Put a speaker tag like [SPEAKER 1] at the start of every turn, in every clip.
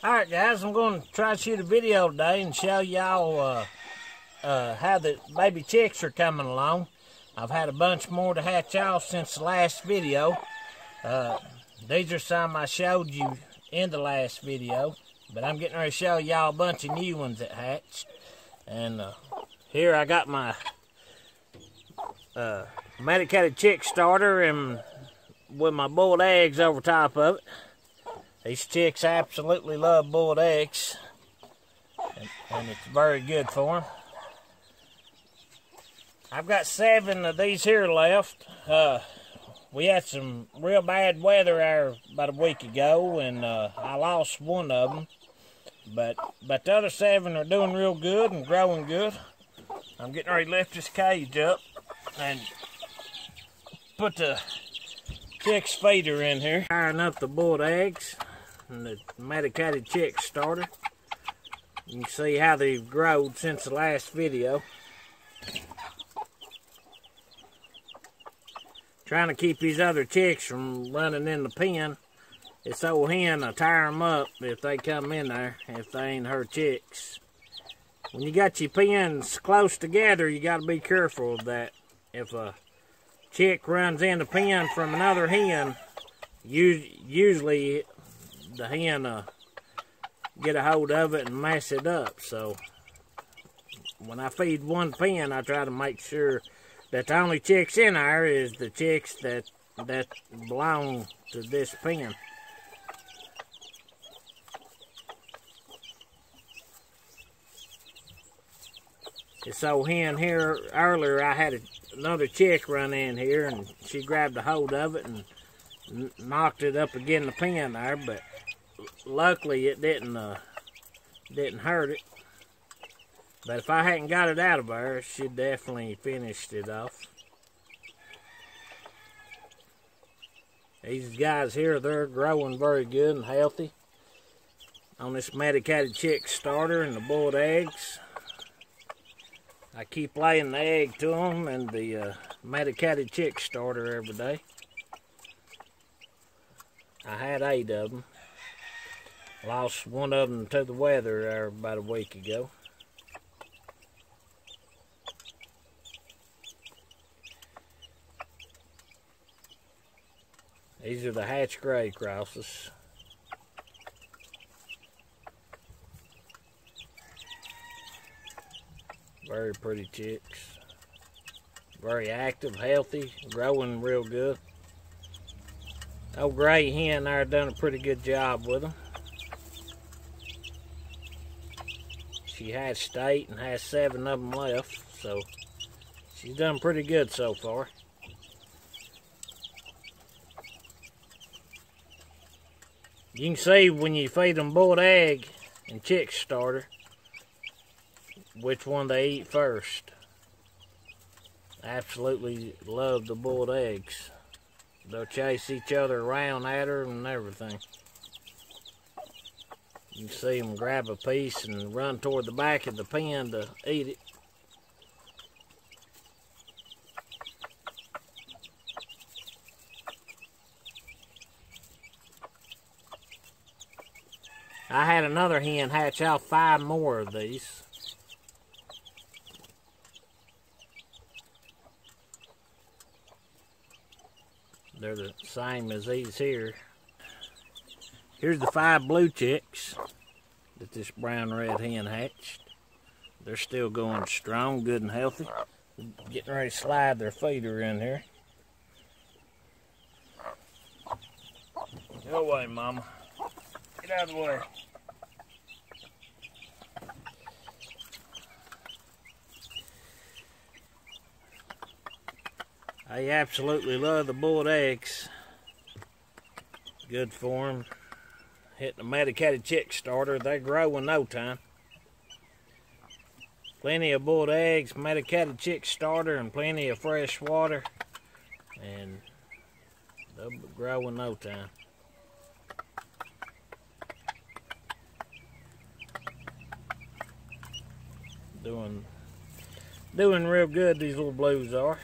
[SPEAKER 1] Alright guys, I'm going to try to shoot a video today and show y'all how the baby chicks are coming along. I've had a bunch more to hatch off since the last video. These are some I showed you in the last video, but I'm getting ready to show y'all a bunch of new ones that hatched. And here I got my medicated chick starter and with my boiled eggs over top of it. These chicks absolutely love boiled eggs, and it's very good for them. I've got 7 of these here left. We had some real bad weather there about a week ago, and I lost one of them. But the other 7 are doing real good and growing good. I'm getting ready to lift this cage up and put the chick's feeder in here. Firing up the boiled eggs and the medicated chick starter. You can see how they've grown since the last video. Trying to keep these other chicks from running in the pen. This old hen will tear them up if they come in there, if they ain't her chicks. When you got your pens close together, you got to be careful of that. If a chick runs in the pen from another hen, usually the hen get a hold of it and mess it up. So when I feed one pen, I try to make sure that the only chicks in there is the chicks that belong to this pen. This old hen here, earlier I had another chick run in here and she grabbed a hold of it and knocked it up against the pen there, but luckily it didn't hurt it. But if I hadn't got it out of there, she'd definitely finished it off. These guys here, they're growing very good and healthy on this medicated chick starter and the boiled eggs. I keep laying the egg to them and the medicated chick starter every day. I had 8 of them. Lost one of them to the weather there about a week ago. These are the Hatch Grey crosses. Very pretty chicks. Very active, healthy, growing real good. Old gray hen there done a pretty good job with them. She hatched 8 and has 7 of them left, so she's done pretty good so far. You can see when you feed them boiled egg and chick starter which one they eat first. Absolutely love the boiled eggs. They'll chase each other around at her and everything. You can see them grab a piece and run toward the back of the pen to eat it. I had another hen hatch out 5 more of these. They're the same as these here. Here's the 5 blue chicks that this brown red hen hatched. They're still going strong, good and healthy. Getting ready to slide their feeder in here. Go away, Mama. Get out of the way. I absolutely love the boiled eggs. Good for them. Hitting a medicated chick starter, they grow in no time. Plenty of boiled eggs, medicated chick starter, and plenty of fresh water. And they'll grow in no time. Doing real good, these little blues are.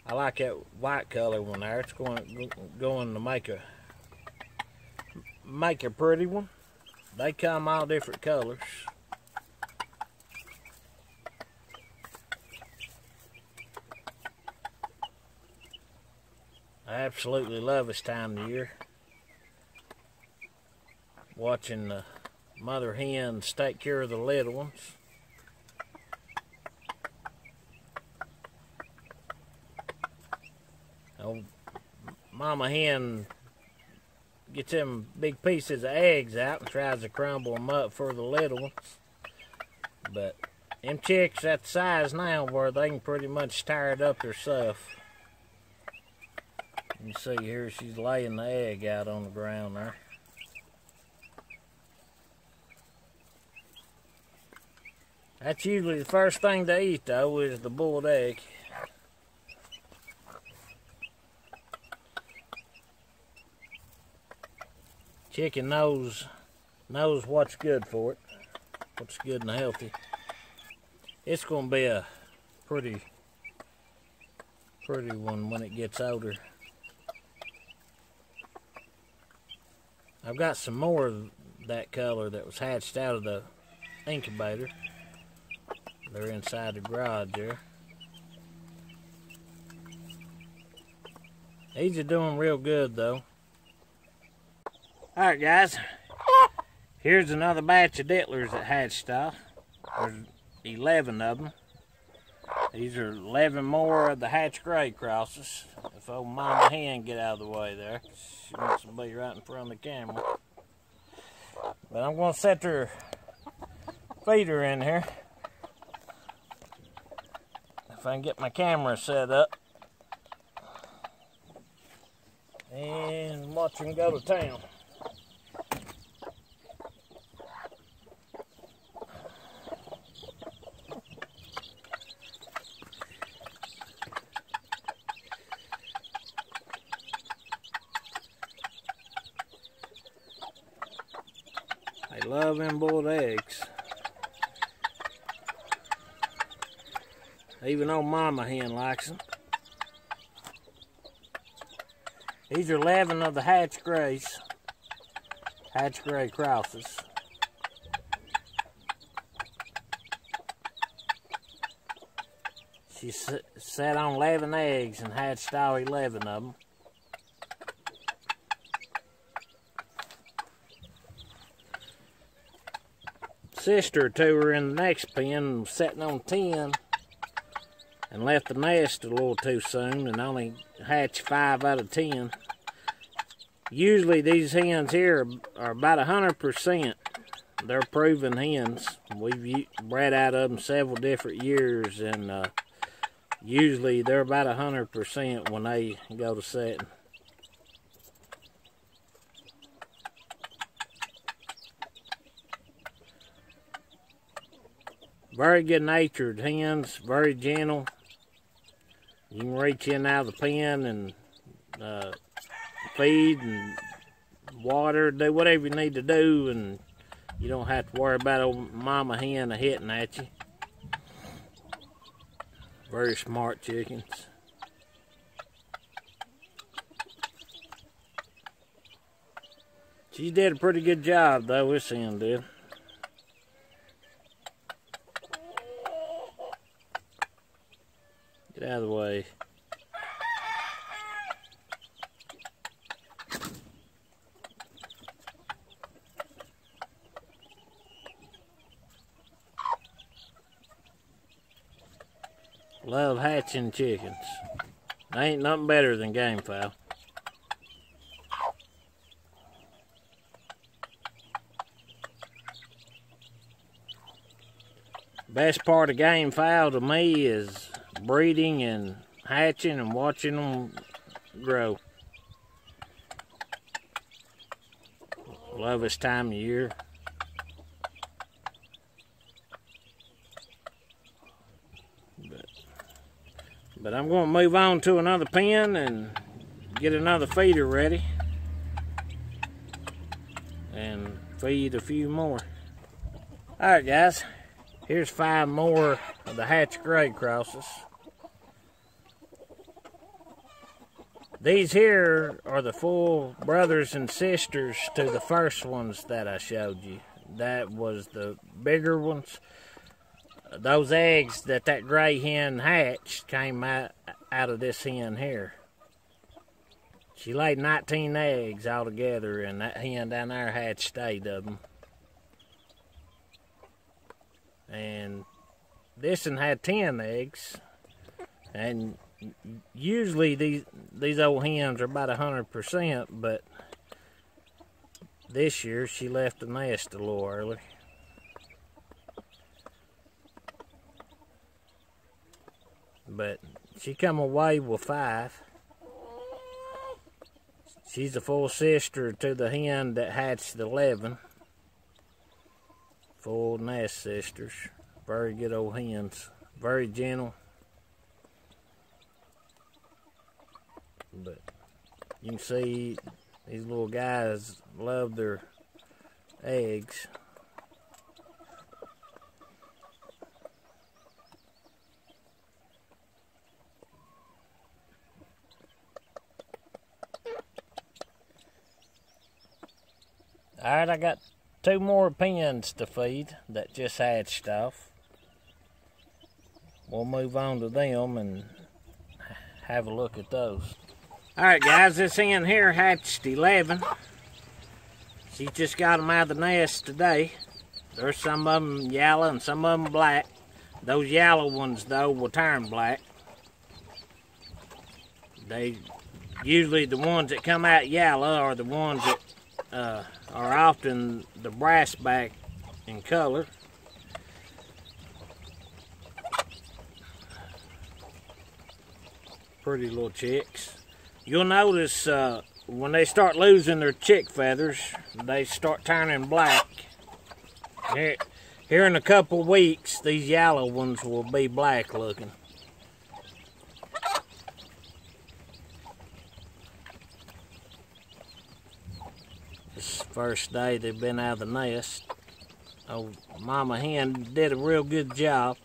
[SPEAKER 1] I like that white color one there. It's going to make make a pretty one. They come all different colors. I absolutely love this time of year. Watching the mother hens take care of the little ones. Oh, mama hen gets them big pieces of eggs out and tries to crumble them up for the little ones. But them chicks at the size now where they can pretty much tear it up themselves. You see here she's laying the egg out on the ground there. That's usually the first thing they eat though, is the boiled egg. Chicken knows what's good for it, what's good and healthy. It's gonna be a pretty one when it gets older. I've got some more of that color that was hatched out of the incubator. They're inside the garage there. These are doing real good though. Alright guys, here's another batch of dittlers that hatched off. There's 11 of them. These are 11 more of the Hatch Grey crosses. If old mama hen get out of the way there, she wants to be right in front of the camera. But I'm going to set her feeder in here. If I can get my camera set up. And watch them go to town. They love them boiled eggs. Even old mama hen likes them. These are 11 of the Hatch Greys. Hatch Grey crosses. She sat on 11 eggs and hatched all 11 of them. Sister to her in the next pen was sitting on 10 and left the nest a little too soon and only hatched 5 out of 10. Usually these hens here are about 100%. They're proven hens. We've bred out of them several different years, and usually they're about 100% when they go to setting. Very good natured hens, very gentle. You can reach in out of the pen and feed and water, do whatever you need to do, and you don't have to worry about old mama hen hitting at you. Very smart chickens. She did a pretty good job though, this hen did. Get out of the way. Love hatching chickens. There ain't nothing better than Gamefowl. Best part of Gamefowl to me is breeding and hatching and watching them grow. Love this time of year. But I'm going to move on to another pen and get another feeder ready and feed a few more. Alright guys, here's 5 more of the Hatch Grey crosses. These here are the full brothers and sisters to the first ones that I showed you. That was the bigger ones. Those eggs that gray hen hatched came out of this hen here. She laid 19 eggs altogether, and that hen down there hatched 8 of them. And this one had 10 eggs. And usually these old hens are about 100%, but this year she left the nest a little early. But she come away with 5. She's a full sister to the hen that hatched 11. Full nest sisters. Very good old hens. Very gentle. But you can see these little guys love their eggs. Alright, I got 2 more pens to feed that just hatched off. We'll move on to them and have a look at those. Alright guys, this hen here hatched 11. She just got them out of the nest today. There's some of them yellow and some of them black. Those yellow ones though will turn black. They usually, the ones that come out yellow are the ones that are often the brass back in color. Pretty little chicks. You'll notice when they start losing their chick feathers, they start turning black. Here in a couple weeks, these yellow ones will be black looking. This first day they've been out of the nest. Oh, Mama Hen did a real good job.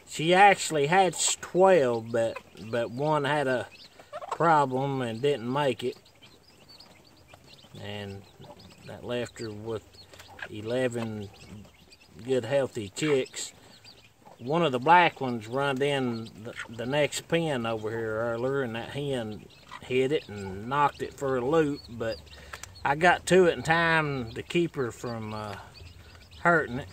[SPEAKER 1] She actually hatched 12, but one had a problem and didn't make it. And that left her with 11 good healthy chicks. One of the black ones run in the next pen over here earlier, and that hen hit it and knocked it for a loop, but I got to it in time to keep her from hurting it.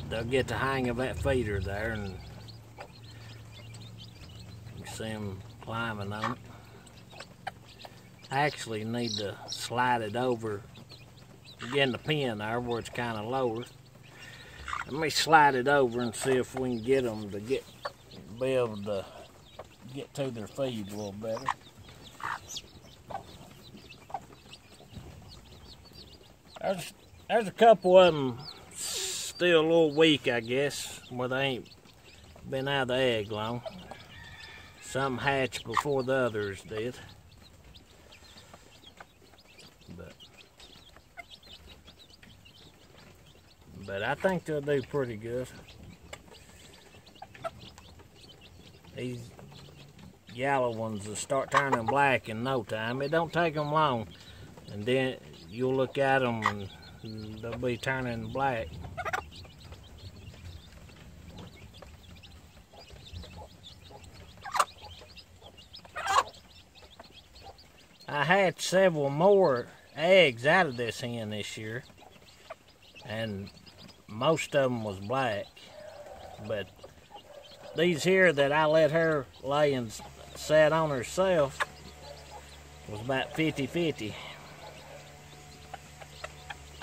[SPEAKER 1] They'll get the hang of that feeder there, and you can see them climbing on it. I actually need to slide it over, get in the pen there where it's kind of lower. Let me slide it over and see if we can get them to be able to get to their feed a little better. There's a couple of them still a little weak, I guess, where they ain't been out of the egg long. Some hatched before the others did. But I think they'll do pretty good. These yellow ones will start turning black in no time. It don't take them long. And then you'll look at them and they'll be turning black. I had several more eggs out of this hen this year, and most of them was black, but these here that I let her lay and sat on herself was about 50-50.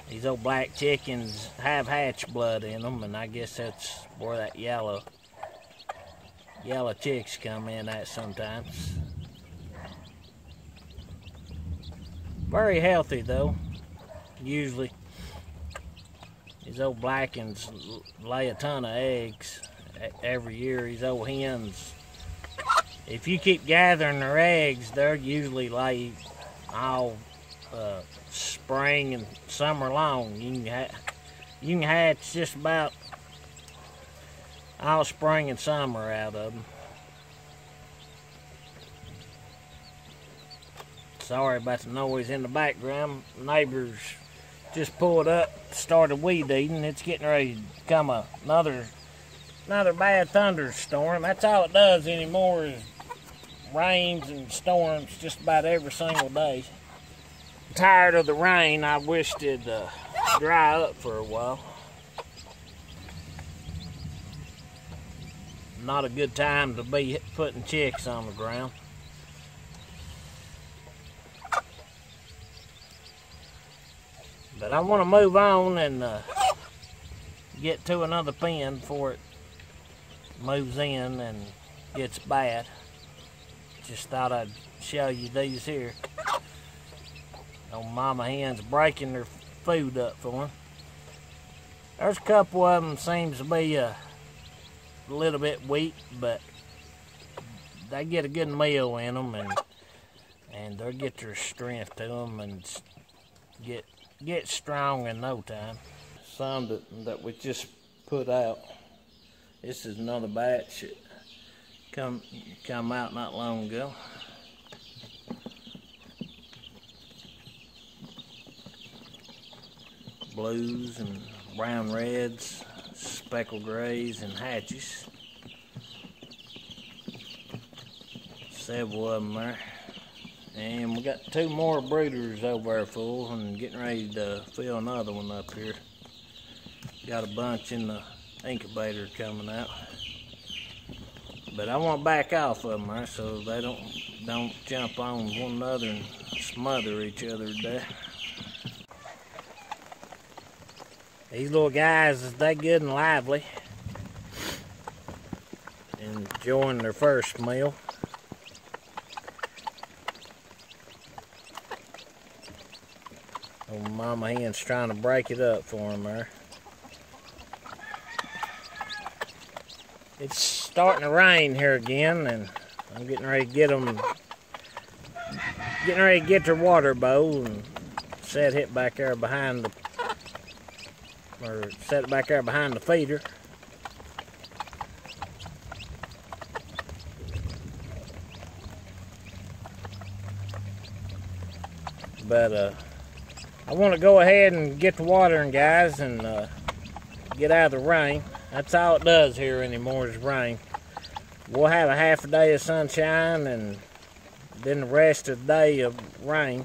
[SPEAKER 1] These old black chickens have hatch blood in them, and I guess that's where that yellow chicks come in at sometimes. Very healthy though, usually. These old blackens lay a ton of eggs every year. These old hens, if you keep gathering their eggs, they're usually lay all spring and summer long. You can hatch just about all spring and summer out of them. Sorry about the noise in the background. Neighbors just pulled up, started weed eating. It's getting ready to become another bad thunderstorm. That's all it does anymore is rains and storms just about every single day. I'm tired of the rain. I wished it'd dry up for a while. Not a good time to be putting chicks on the ground. But I want to move on and get to another pen before it moves in and gets bad. Just thought I'd show you these here. Old mama hen's breaking their food up for them. There's a couple of them seems to be a little bit weak, but they get a good meal in them, and they'll get their strength to them and get strong in no time. Some that we just put out. This is another batch that come out not long ago. Blues and brown reds, speckled grays and hatches. Several of them there. And we got 2 more brooders over there full and getting ready to fill another one up here. Got a bunch in the incubator coming out. But I want to back off of them there so they don't jump on one another and smother each other to death. These little guys, they good and lively. Enjoying their first meal. Old mama hen's trying to break it up for them there. It's starting to rain here again, and I'm getting ready to get them, their water bowl and set it back there behind the, or set it back there behind the feeder. But I want to go ahead and get the watering, guys, and get out of the rain. That's all it does here anymore is rain. We'll have a half a day of sunshine and then the rest of the day of rain.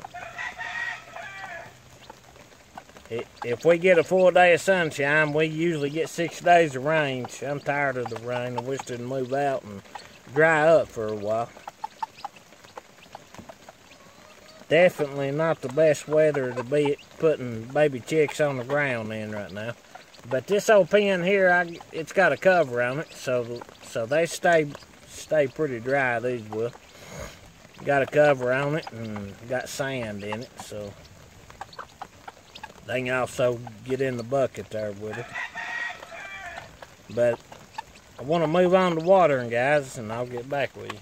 [SPEAKER 1] If we get a full day of sunshine, we usually get 6 days of rain. I'm tired of the rain. I wish it'd move out and dry up for a while. Definitely not the best weather to be putting baby chicks on the ground in right now. But this old pen here, it's got a cover on it, so they stay pretty dry. These will. Got a cover on it and got sand in it, so they can also get in the bucket there with it. But I want to move on to watering, guys, and I'll get back with you.